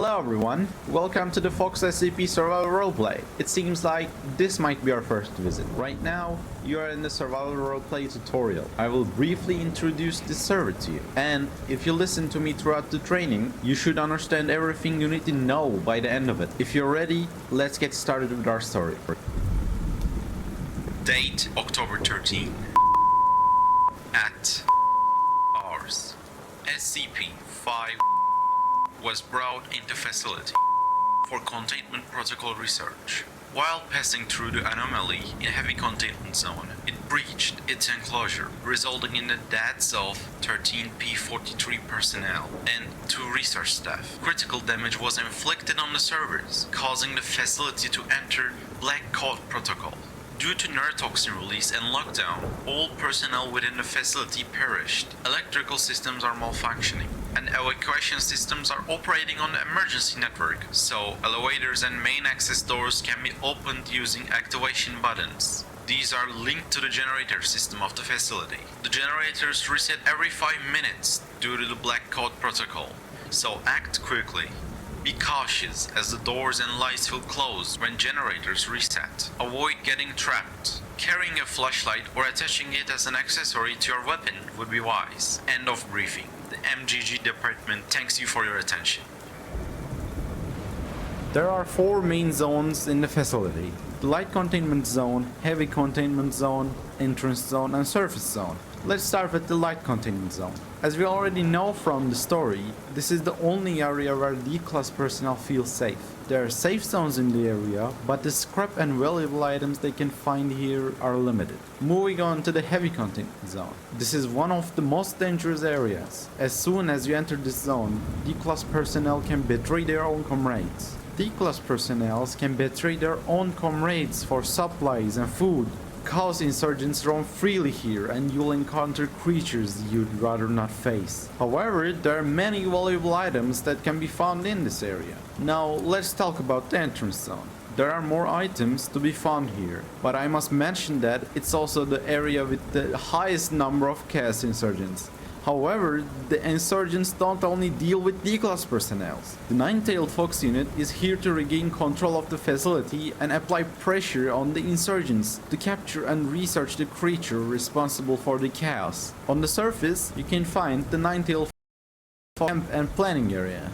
Hello everyone, welcome to the Foxt SCP survival roleplay. It seems like this might be our first visit. Right now, you are in the survival roleplay tutorial. I will briefly introduce this server to you. And if you listen to me throughout the training, you should understand everything you need to know by the end of it. If you're ready, let's get started with our story. Date October 13. At hours. SCP-5 was brought into facility for containment protocol research. While passing through the anomaly in heavy containment zone, it breached its enclosure, resulting in the deaths of 13 P-43 personnel and 2 research staff. Critical damage was inflicted on the servers, causing the facility to enter Black Code protocol. Due to neurotoxin release and lockdown, all personnel within the facility perished. Electrical systems are malfunctioning, and evacuation systems are operating on the emergency network, so elevators and main access doors can be opened using activation buttons. These are linked to the generator system of the facility. The generators reset every 5 minutes due to the Black Code protocol, so act quickly. Be cautious as the doors and lights will close when generators reset. Avoid getting trapped. Carrying a flashlight or attaching it as an accessory to your weapon would be wise. End of briefing. The MGG department thanks you for your attention. There are 4 main zones in the facility: the light containment zone, heavy containment zone, entrance zone, and surface zone. Let's start with the light containment zone. As we already know from the story, this is the only area where D-class personnel feel safe. There are safe zones in the area, but the scrap and valuable items they can find here are limited. Moving on to the heavy containment zone. This is one of the most dangerous areas. As soon as you enter this zone, D-class personnel can betray their own comrades. D-class personnel can betray their own comrades for supplies and food. Chaos insurgents roam freely here, and you'll encounter creatures you'd rather not face. However, there are many valuable items that can be found in this area. Now, let's talk about the entrance zone. There are more items to be found here, but I must mention that it's also the area with the highest number of chaos insurgents. However, the insurgents don't only deal with D-class personnel. The Nine-Tailed Fox unit is here to regain control of the facility and apply pressure on the insurgents to capture and research the creature responsible for the chaos. On the surface, you can find the Nine-Tailed Fox camp and planning area.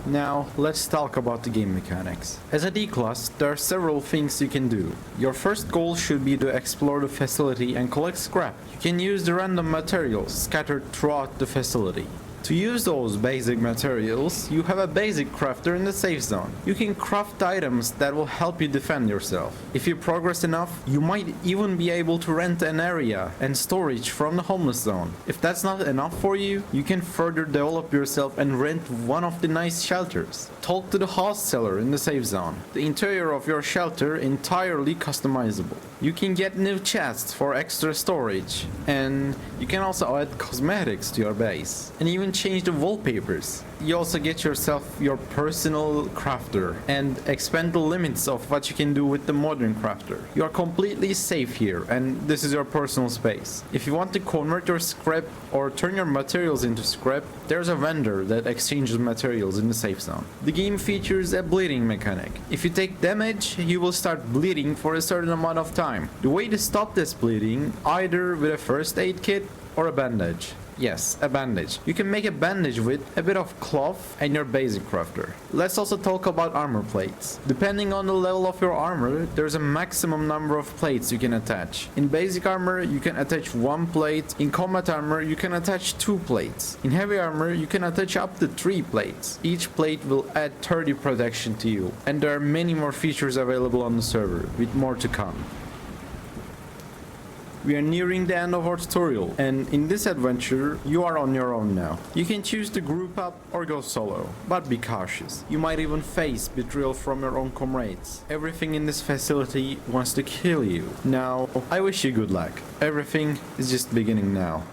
Now, let's talk about the game mechanics. As a D-class, there are several things you can do. Your first goal should be to explore the facility and collect scrap. You can use the random materials scattered throughout the facility. To use those basic materials, you have a basic crafter in the safe zone. You can craft items that will help you defend yourself. If you progress enough, you might even be able to rent an area and storage from the homeless zone. If that's not enough for you, you can further develop yourself and rent one of the nice shelters. Talk to the host seller in the safe zone. The interior of your shelter entirely customizable. You can get new chests for extra storage, and you can also add cosmetics to your base, and even change the wallpapers. You also get yourself your personal crafter and expand the limits of what you can do with the modern crafter. You are completely safe here, and this is your personal space. If you want to convert your scrap or turn your materials into scrap, there's a vendor that exchanges materials in the safe zone. The game features a bleeding mechanic. If you take damage, you will start bleeding for a certain amount of time. The way to stop this bleeding, either with a first aid kit or a bandage. Yes, a bandage. You can make a bandage with a bit of cloth and your basic crafter. Let's also talk about armor plates. Depending on the level of your armor, there's a maximum number of plates you can attach. In basic armor, you can attach 1 plate. In combat armor, you can attach 2 plates. In heavy armor, you can attach up to 3 plates. Each plate will add 30 protection to you. And there are many more features available on the server, with more to come. We are nearing the end of our tutorial, and in this adventure, you are on your own now. You can choose to group up or go solo, but be cautious. You might even face betrayal from your own comrades. Everything in this facility wants to kill you. Now, I wish you good luck. Everything is just beginning now.